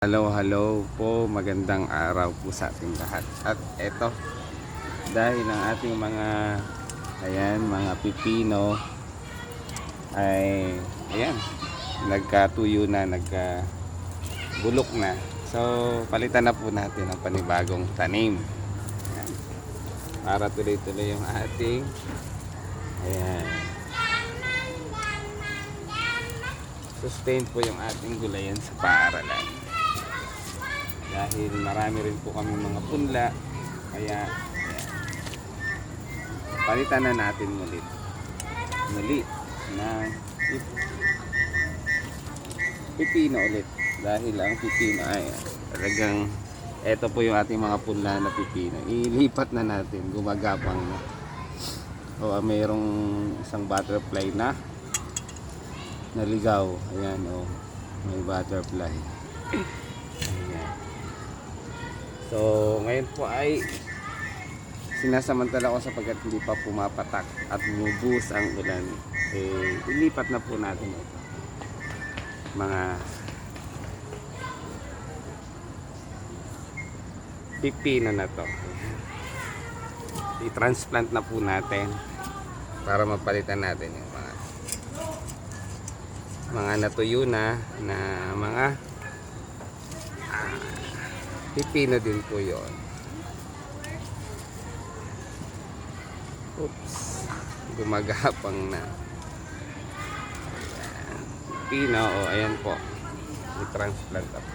Hello po, magandang araw po sa ating lahat. At eto, dahil ang ating mga pipino ay nagkatuyo na, nagkabulok na. So, palitan na po natin ang panibagong tanim. Ayan. Para tuloy-tuloy yung ating sustain po yung ating gulayan sa paaralan. Dahil marami rin po kami mga punla, kaya palitan na natin muli na pipino ulit. Dahil ang pipino ay talagang eto po yung ating mga punla na pipino, ilipat na natin, gumagapang na. O mayroong isang butterfly na naligaw. Ayan, may butterfly. Ayan. So, ngayon po ay sinasamantala ko sapagkat hindi pa pumapatak at bumubuhos ang ulan. Ilipat na po natin ito. Mga pipino na to. I-transplant na po natin para mapalitan natin yung mga natuyo na mga pipino din po yun. Oops, gumagapang na pipino. Ayan po, i-transplant up.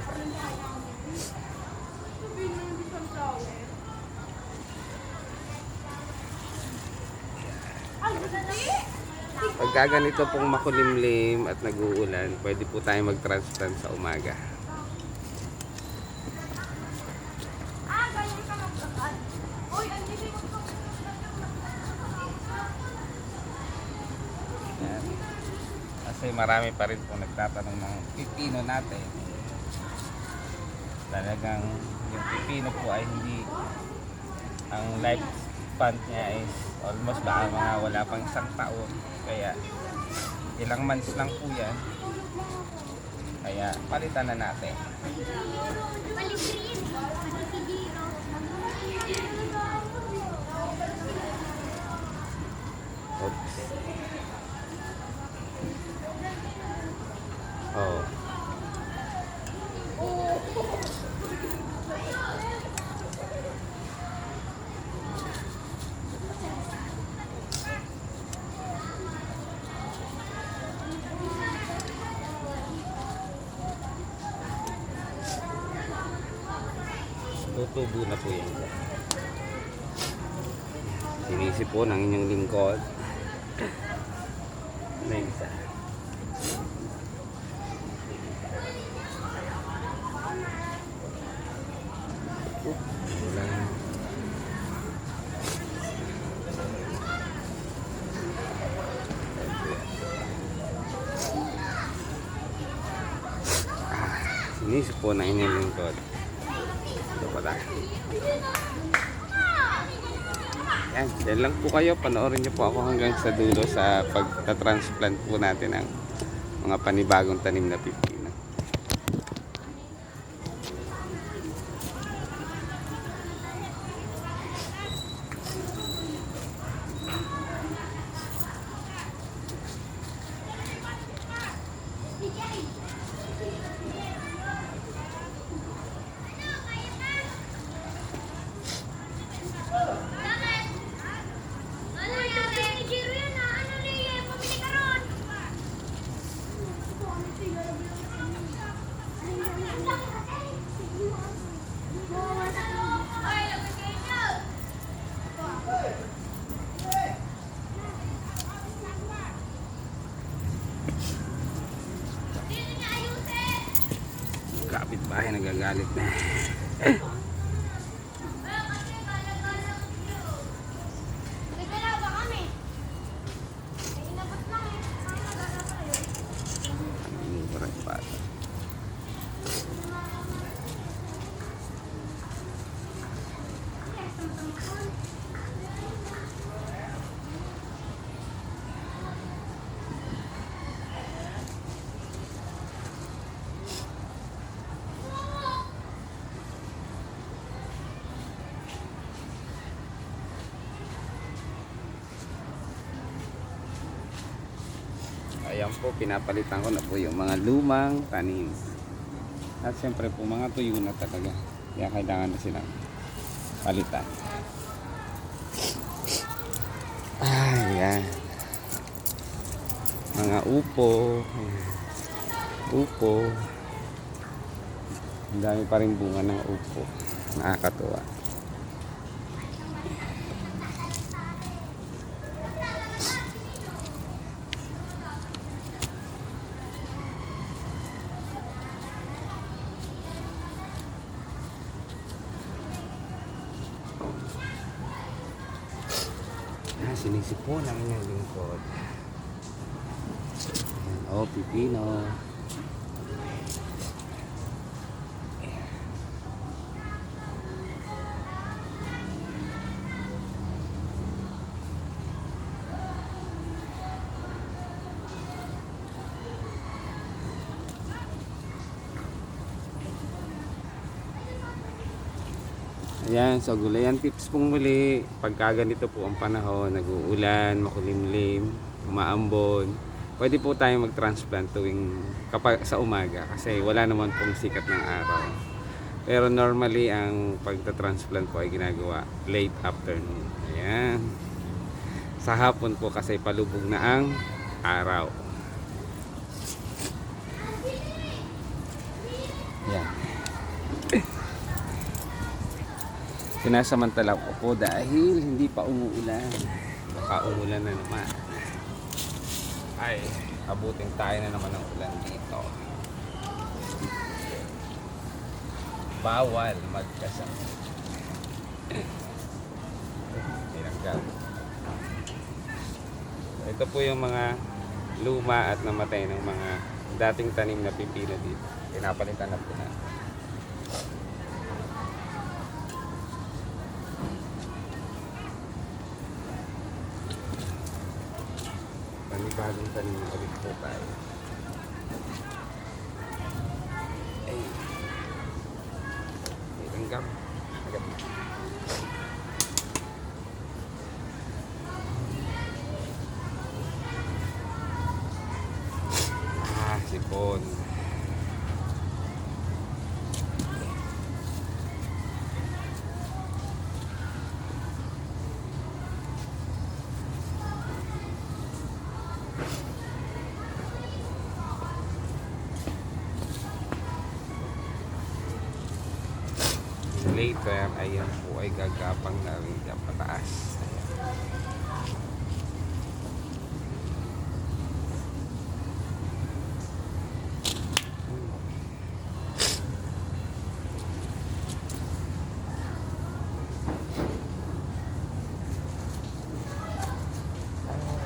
Pagka ganito pong makulimlim at nag-uulan, pwede po tayo mag-transplant sa umaga. Kasi marami pa rin po nagtatanong ng pipino natin. Talagang yung pipino po ay hindi, ang lifespan niya is almost baka wala pang isang taon. Kaya ilang months lang po yan. Kaya palitan na natin. Oops. Tutubo na po yan. Sinisip po ng inyong lingkod na isa. Sinisip po ng inyong lingkod. Ito pala. Yan, yan lang po kayo. Panoorin nyo po ako hanggang sa dulo sa pagta-transplant po natin ng mga panibagong tanim na pipino. Kapitbahay nagagalit na. Ayan po, pinapalitan ko na po yung mga lumang tanim. At siyempre po, mga tuyo na talaga. Kaya kailangan na silang palitan. Ayan. Mga upo. Upo. Ang dami pa rin bunga ng upo. Nakakatuwa. Sinisipon ang inyong lingkod. Ayan, pipino. Ayan, so gulayan tips pong muli. Pagka ganito po ang panahon, nag-uulan, makulimlim, umaambon, pwede po tayo mag-transplant tuwing sa umaga kasi wala naman pong sikat ng araw. Pero normally ang pagta-transplant po ay ginagawa late afternoon. Ayan. Sa hapon po kasi palubog na ang araw. Ayan. Sinasamantala ko po dahil hindi pa umuulan. Baka umulan na naman. Ay, abutin tayo na naman ng ulan dito. Bawal magkasama. Tinanggal. Ito po yung mga luma at namatay ng mga dating tanim na pipino dito. Pinapalitan na po na. Panibagong tanim na ulit po tayo. Ay. May langgam. Agad. Sipon. Later, ayan po ay gagapang na rin dyan pataas.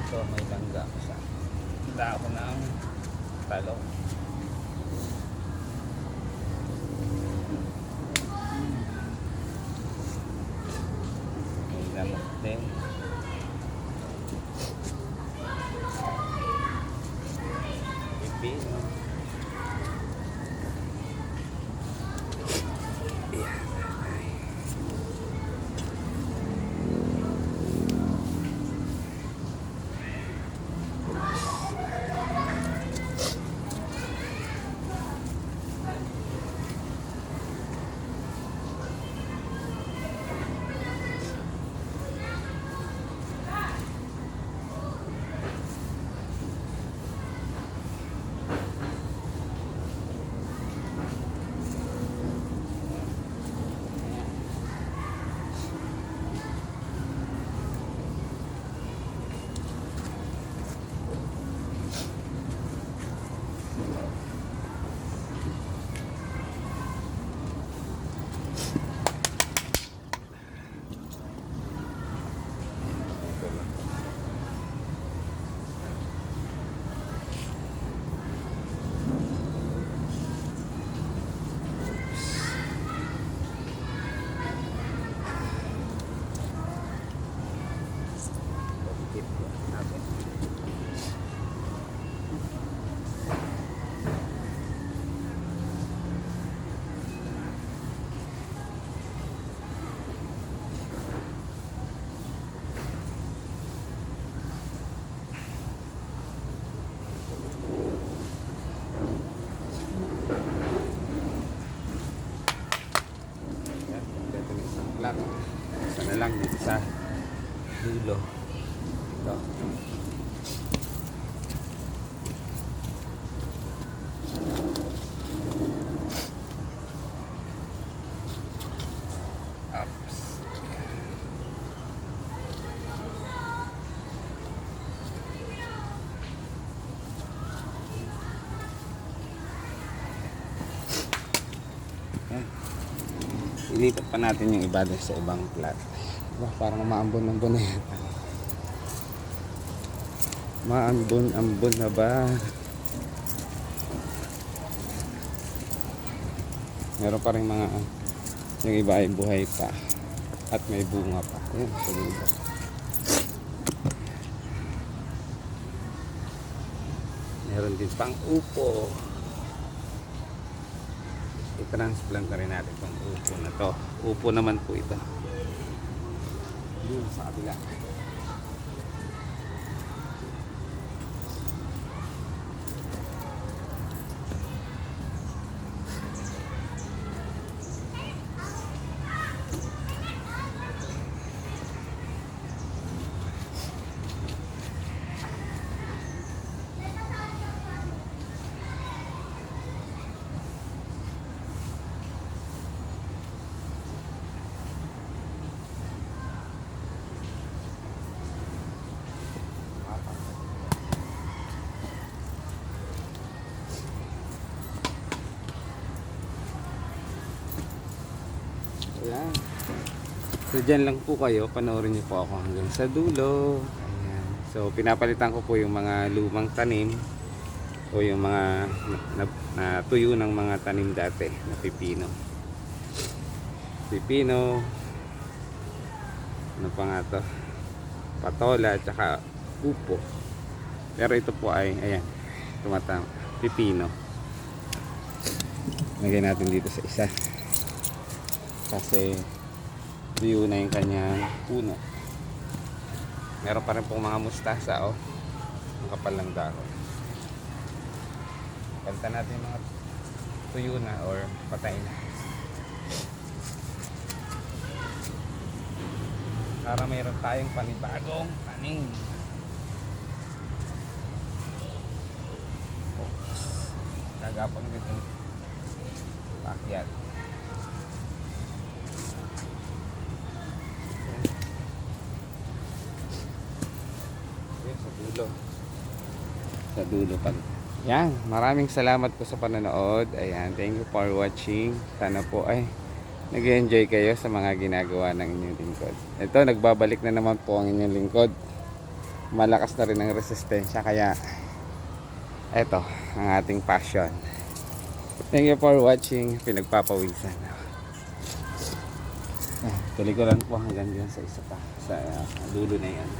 Ito may langga sa dako ng talong. Lamok din. lang dito sa dulo. Ito. Ups. Ayan. Ilipat pa natin yung iba sa ibang plat. Diba, parang maambon-ambon na yan. Maambon-ambon na ba? Meron pa rin mga yung iba ay buhay pa at may bunga pa. Ayan, sa dulo. Meron din pang upo. I-transplant na rin natin itong upo na to. Upo naman po ito. Yun sa kabila. Ayan. So dyan lang po kayo, panoorin niyo po ako hanggang sa dulo. Ayan. So pinapalitan ko po yung mga lumang tanim o yung mga natuyo ng mga tanim dati na pipino. Pipino, ano pa nga to, patola at saka upo. Pero ito po ay, ayan, tumatama, pipino. Lagay natin dito sa isa kasi tuyo na yung kanyang puno. Meron pa rin pong mga mustasa, oh, ang kapal ng dahon. Palitan natin yung mga tuyo na or patay na para mayroon tayong panibagong tanim. Gagapang dito pakyat. Sa dulo pa. Yan, maraming salamat po sa panonood. Ayan, thank you for watching. Sana po ay nag-enjoy kayo sa mga ginagawa ng inyong lingkod. Ito, nagbabalik na naman po ang inyong lingkod. Malakas na rin ang resistensya, kaya eto ang ating passion. Thank you for watching. Pinagpapawisan. Tuloy ko lang po hanggang dyan sa isa pa, sa dulo na yan.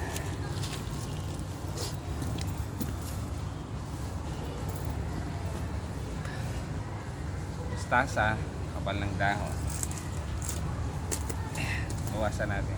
Mustasa, kapal ng dahon. Bawasan natin.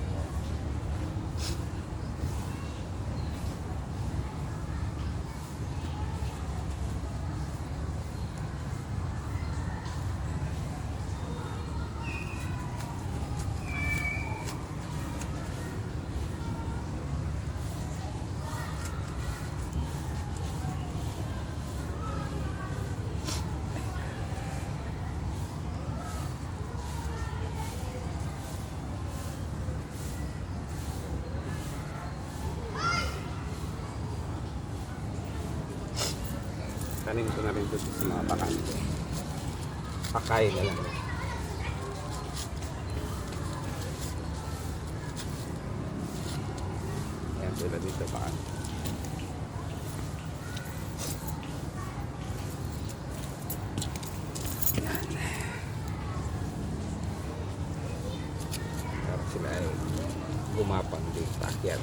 Tanim ko na rin dito sa mga bakante. Pakay na lang. Ayan sila dito pa. Ayan. Para sila ay gumapang dito. Akyat.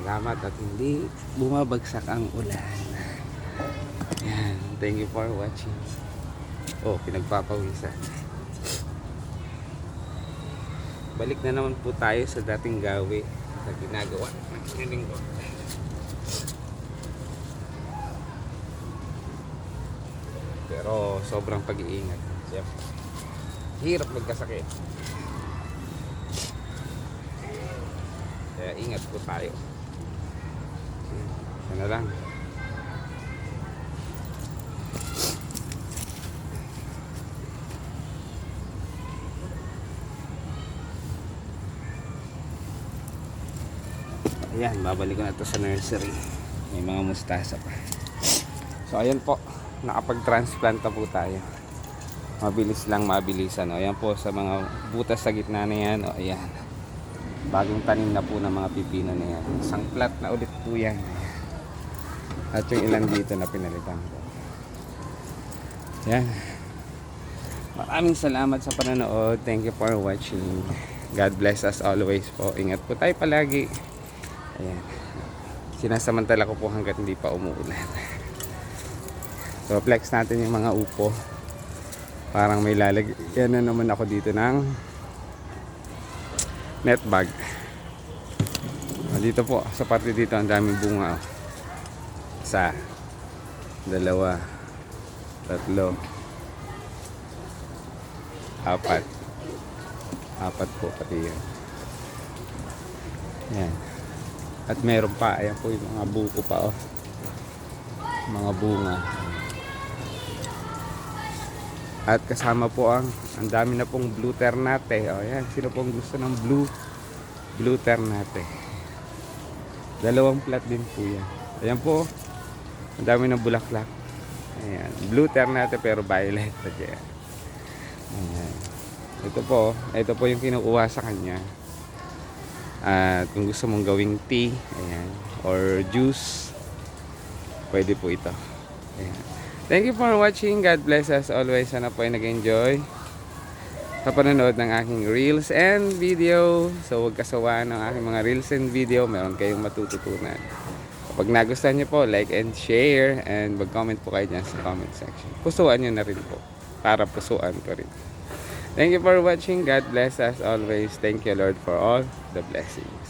Salamat at hindi bumabagsak ang ulan. Yan. Thank you for watching. Oh, pinagpapawisan. Balik na naman po tayo sa dating gawi sa ginagawa ng lingkod. Pero sobrang pag-iingat. Siyempre. Hirap magkasakit. Kaya ingat po tayo. Ano lang. Ayan, babalik ko na to sa nursery. May mga mustasa pa. So ayan po, nakapag-transplant na po tayo. Mabilis lang, mabilisan. O ayan po sa mga butas sa gitna na yan. O ayan, bagong tanim na po ng mga pipino na yan. Isang plat na ulit po yan. At yung ilan dito na pinalitan ko. Yan. Maraming salamat sa panonood. Thank you for watching. God bless us always po. Ingat po tayo palagi. Ayan. Sinasamantala ko po hanggat hindi pa umuulan. So flex natin yung mga upo. Parang may lalagyan na naman ako dito ng net bag. Dito po sa parte dito ang daming bunga. Isa, dalawa, tatlo, apat. Apat po pati yan. Yan. At meron pa, ayan po yung mga buko pa, oh. Mga bunga. At kasama po ang dami na pong blue ternate. O yan, sino pong gusto ng blue ternate? Dalawang plat din po yan. Ayan po, ang dami ng bulaklak. Ayan, blue ternate pero violet pa dyan. Ayan. Ito po yung kinukuha sa kanya. At kung gusto mong gawing tea, ayan, or juice, pwede po ito. Ayan. Thank you for watching. God bless us always. Sana po ay nag-enjoy sa panonood ng aking reels and video. So huwag kasawaan ng aking mga reels and video. Meron kayong matututunan. Kapag nagustuhan nyo po, like and share. And mag-comment po kayo dyan sa comment section. Pusuan nyo na rin po. Para pusuan ko rin. Thank you for watching. God bless us always. Thank you, Lord, for all the blessings.